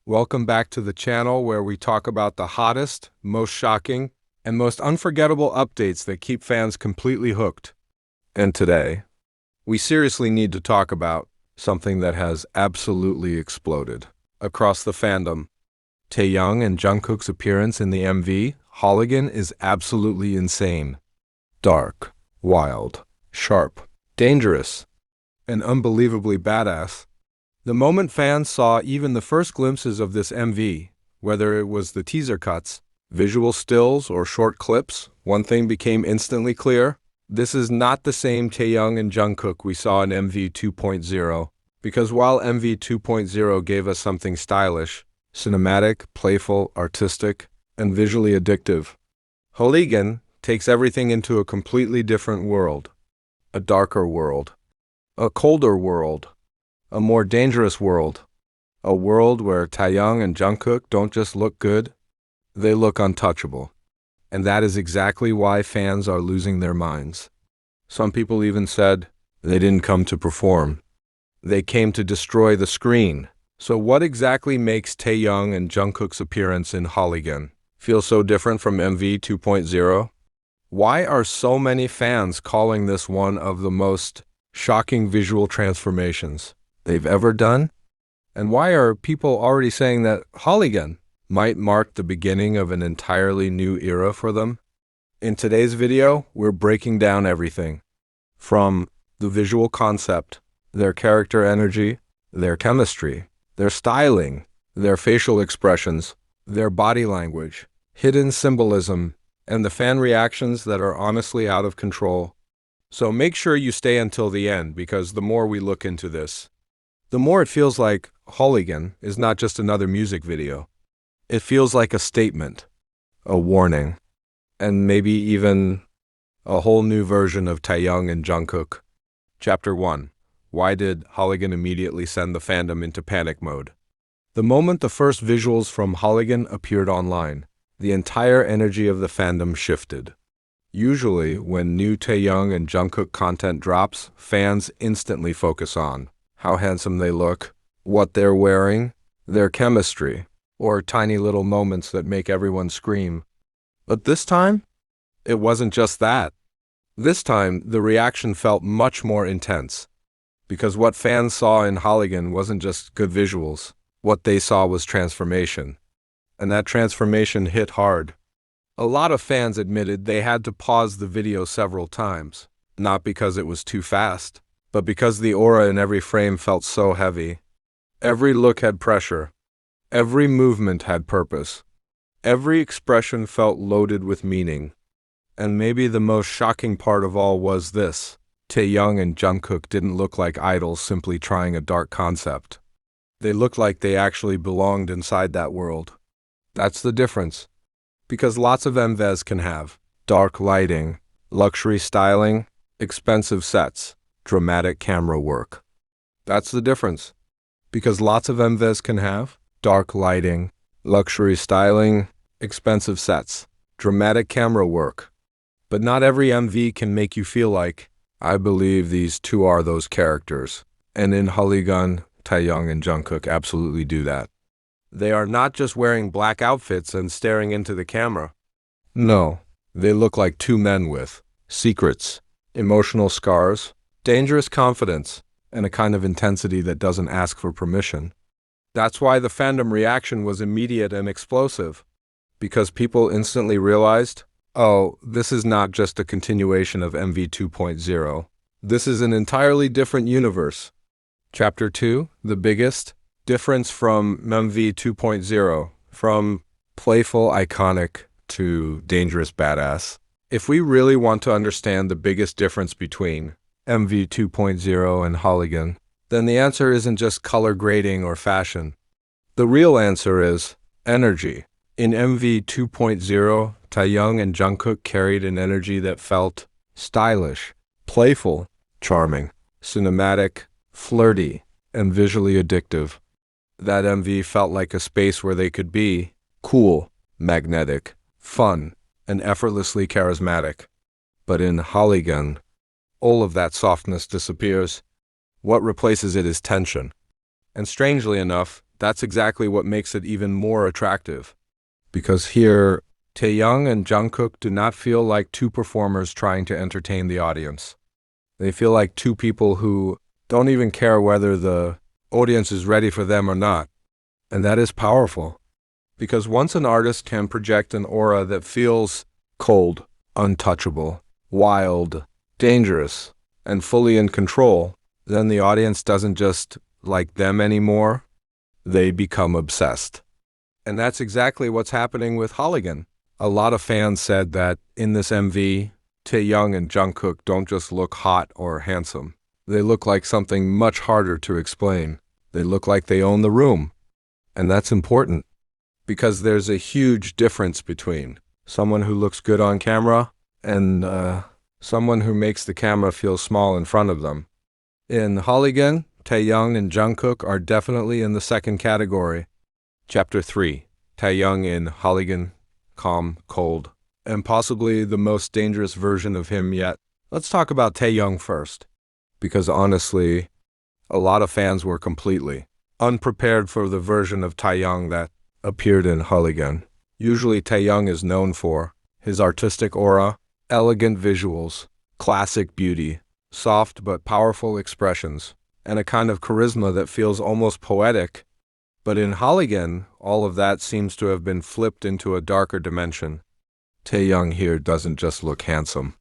Welcome back to the channel where we talk about the hottest, most shocking, and most unforgettable updates that keep fans completely hooked. And today, we seriously need to talk about something that has absolutely exploded across the fandom. Taehyung and Jungkook's appearance in the MV, Holigan, is absolutely insane. Dark, wild, sharp, dangerous, and unbelievably badass. The moment fans saw even the first glimpses of this MV, whether it was the teaser cuts, visual stills, or short clips, one thing became instantly clear. This is not the same Taehyung and Jungkook we saw in MV 2.0, because while MV 2.0 gave us something stylish, cinematic, playful, artistic, and visually addictive, Holigan takes everything into a completely different world. A darker world. A colder world. A more dangerous world. A world where Taehyung and Jungkook don't just look good, they look untouchable. And that is exactly why fans are losing their minds. Some people even said they didn't come to perform. They came to destroy the screen. So what exactly makes Taehyung and Jungkook's appearance in Holigan feel so different from MV 2.0? Why are so many fans calling this one of the most shocking visual transformations they've ever done? And why are people already saying that Holigan might mark the beginning of an entirely new era for them? In today's video, we're breaking down everything. From the visual concept, their character energy, their chemistry, their styling, their facial expressions, their body language, hidden symbolism, and the fan reactions that are honestly out of control. So make sure you stay until the end, because the more we look into this, the more it feels like Holigan is not just another music video. It feels like a statement, a warning, and maybe even a whole new version of Taehyung and Jungkook. Chapter 1. Why did Holigan immediately send the fandom into panic mode? The moment the first visuals from Holigan appeared online, the entire energy of the fandom shifted. Usually, when new Taehyung and Jungkook content drops, fans instantly focus on how handsome they look, what they're wearing, their chemistry, or tiny little moments that make everyone scream. But this time, it wasn't just that. This time, the reaction felt much more intense, because what fans saw in Holigan wasn't just good visuals. What they saw was transformation. And that transformation hit hard. A lot of fans admitted they had to pause the video several times, not because it was too fast, but because the aura in every frame felt so heavy. Every look had pressure. Every movement had purpose. Every expression felt loaded with meaning. And maybe the most shocking part of all was this: Taehyung and Jungkook didn't look like idols simply trying a dark concept. They looked like they actually belonged inside that world. That's the difference. Because lots of MVs can have dark lighting, luxury styling, expensive sets, dramatic camera work. That's the difference. Because lots of MVs can have dark lighting, luxury styling, expensive sets, dramatic camera work. But not every MV can make you feel like, I believe these two are those characters. And in Holigan, Taehyung and Jungkook absolutely do that. They are not just wearing black outfits and staring into the camera. No, they look like two men with secrets, emotional scars, dangerous confidence, and a kind of intensity that doesn't ask for permission. That's why the fandom reaction was immediate and explosive, because people instantly realized, oh, this is not just a continuation of MV 2.0. This is an entirely different universe. Chapter 2, the biggest difference from MV 2.0, from playful, iconic to dangerous badass. If we really want to understand the biggest difference between MV 2.0 and Holigan, then the answer isn't just color grading or fashion. The real answer is energy. In MV 2.0, Taehyung and Jungkook carried an energy that felt stylish, playful, charming, cinematic, flirty, and visually addictive. That MV felt like a space where they could be cool, magnetic, fun, and effortlessly charismatic. But in Holigan, all of that softness disappears. What replaces it is tension. And strangely enough, that's exactly what makes it even more attractive. Because here, Taehyung and Jungkook do not feel like two performers trying to entertain the audience. They feel like two people who don't even care whether the audience is ready for them or not. And that is powerful. Because once an artist can project an aura that feels cold, untouchable, wild, dangerous, and fully in control, then the audience doesn't just like them anymore. They become obsessed. And that's exactly what's happening with Holigan. A lot of fans said that in this MV, Taehyung and Jungkook don't just look hot or handsome. They look like something much harder to explain. They look like they own the room. And that's important, because there's a huge difference between someone who looks good on camera and someone who makes the camera feel small in front of them. In Holigan, Taehyung and Jungkook are definitely in the second category. Chapter 3, Taehyung in Holigan, calm, cold, and possibly the most dangerous version of him yet. Let's talk about Taehyung first, because honestly, a lot of fans were completely unprepared for the version of Taehyung that appeared in Holigan. Usually Taehyung is known for his artistic aura, elegant visuals, classic beauty, soft but powerful expressions, and a kind of charisma that feels almost poetic. But in Holigan, all of that seems to have been flipped into a darker dimension. Taehyung here doesn't just look handsome.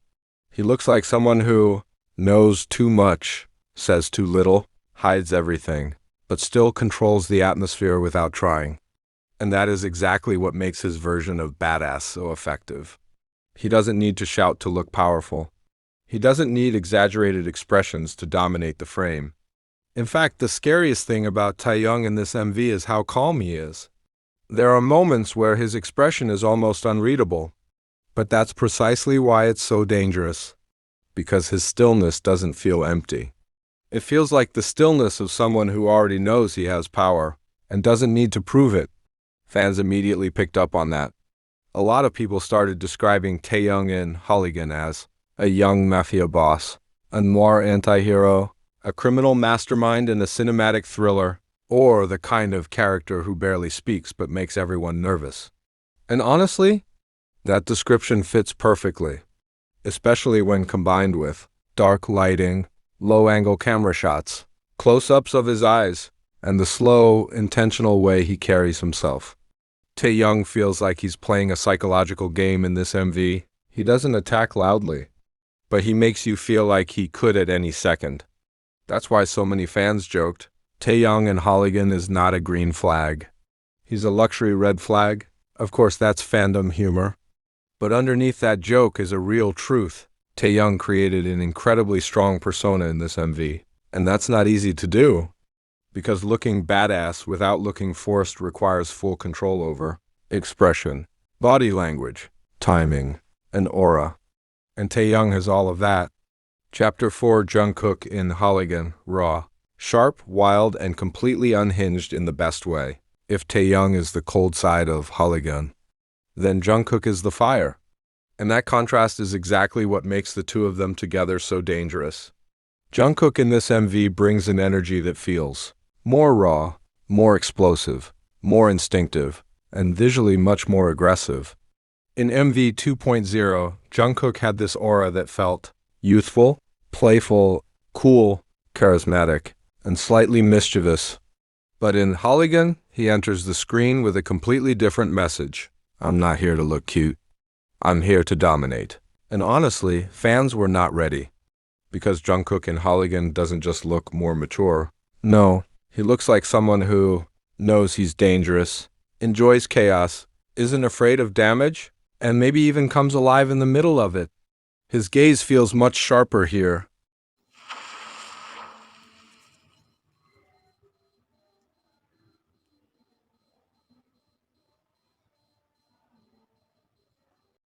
He looks like someone who knows too much, says too little, hides everything, but still controls the atmosphere without trying. And that is exactly what makes his version of badass so effective. He doesn't need to shout to look powerful. He doesn't need exaggerated expressions to dominate the frame. In fact, the scariest thing about Taehyung in this MV is how calm he is. There are moments where his expression is almost unreadable, but that's precisely why it's so dangerous, because his stillness doesn't feel empty. It feels like the stillness of someone who already knows he has power and doesn't need to prove it. Fans immediately picked up on that. A lot of people started describing Taehyung in Holigan as a young mafia boss, a noir anti-hero, a criminal mastermind in a cinematic thriller, or the kind of character who barely speaks but makes everyone nervous. And honestly, that description fits perfectly, especially when combined with dark lighting, low-angle camera shots, close-ups of his eyes, and the slow, intentional way he carries himself. Taehyung feels like he's playing a psychological game in this MV. He doesn't attack loudly, but he makes you feel like he could at any second. That's why so many fans joked, Taehyung in Holigan is not a green flag. He's a luxury red flag. Of course, that's fandom humor. But underneath that joke is a real truth. Taehyung created an incredibly strong persona in this MV, and that's not easy to do, because looking badass without looking forced requires full control over expression, body language, timing, and aura. And Taehyung has all of that. Chapter 4, Jungkook in Holigan, raw, sharp, wild, and completely unhinged in the best way. If Taehyung is the cold side of Holigan, then Jungkook is the fire. And that contrast is exactly what makes the two of them together so dangerous. Jungkook in this MV brings an energy that feels more raw, more explosive, more instinctive, and visually much more aggressive. In MV 2.0, Jungkook had this aura that felt youthful, playful, cool, charismatic, and slightly mischievous. But in Holigan, he enters the screen with a completely different message. I'm not here to look cute. I'm here to dominate. And honestly, fans were not ready. Because Jungkook in Holigan doesn't just look more mature. No, he looks like someone who knows he's dangerous, enjoys chaos, isn't afraid of damage, and maybe even comes alive in the middle of it. His gaze feels much sharper here,